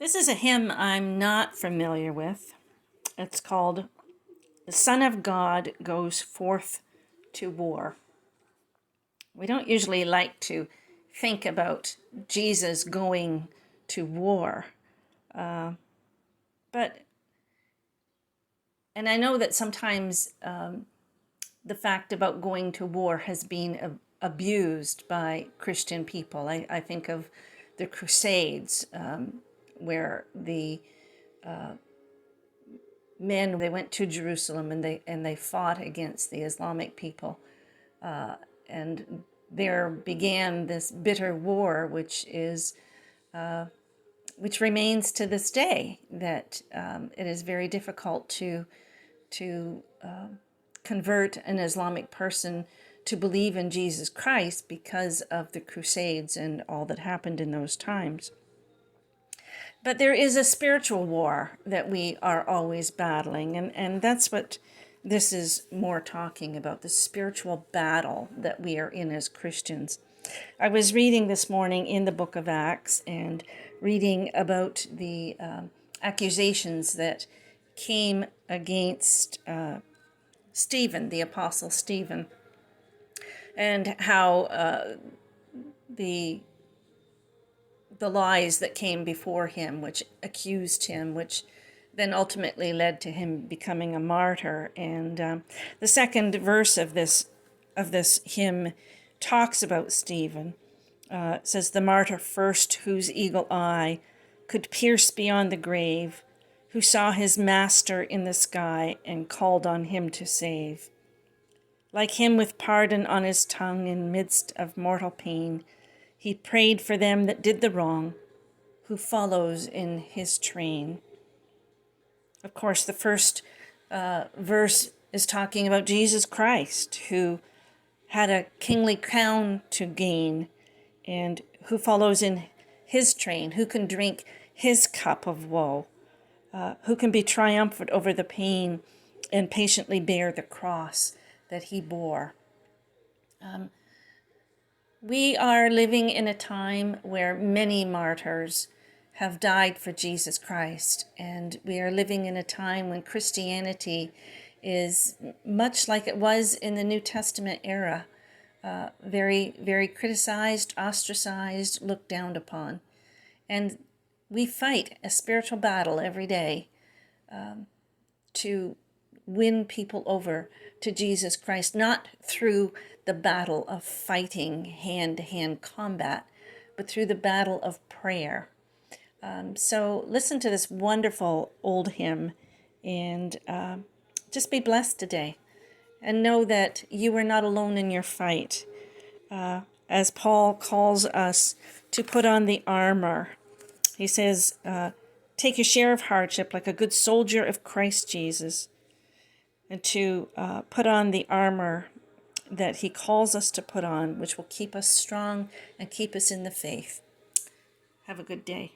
This is a hymn I'm not familiar with. It's called "The Son of God Goes Forth to War." We don't usually like to think about Jesus going to war. But I know that sometimes the fact about going to war has been abused by Christian people. I think of the Crusades, where the men, they went to Jerusalem and they fought against the Islamic people, and there began this bitter war, which remains to this day. That it is very difficult to convert an Islamic person to believe in Jesus Christ because of the Crusades and all that happened in those times. But there is a spiritual war that we are always battling, and that's what this is more talking about, the spiritual battle that we are in as Christians. I was reading this morning in the book of Acts and reading about the accusations that came against Stephen, the Apostle Stephen, and how the lies that came before him, which accused him, which then ultimately led to him becoming a martyr. And the second verse of this hymn talks about Stephen. It says, "The martyr first, whose eagle eye could pierce beyond the grave, who saw his master in the sky and called on him to save. Like him with pardon on his tongue in midst of mortal pain, he prayed for them that did the wrong, who follows in his train." Of course, the first verse is talking about Jesus Christ, who had a kingly crown to gain, and who follows in his train, who can drink his cup of woe, who can be triumphant over the pain and patiently bear the cross that he bore. We are living in a time where many martyrs have died for Jesus Christ, and we are living in a time when Christianity is much like it was in the New Testament era, very, very criticized, ostracized, looked down upon. And we fight a spiritual battle every day to win people over to Jesus Christ, not through the battle of fighting hand-to-hand combat, but through the battle of prayer. So listen to this wonderful old hymn and just be blessed today. And know that you are not alone in your fight. As Paul calls us to put on the armor, he says, take your share of hardship like a good soldier of Christ Jesus, and to put on the armor that he calls us to put on, which will keep us strong and keep us in the faith. Have a good day.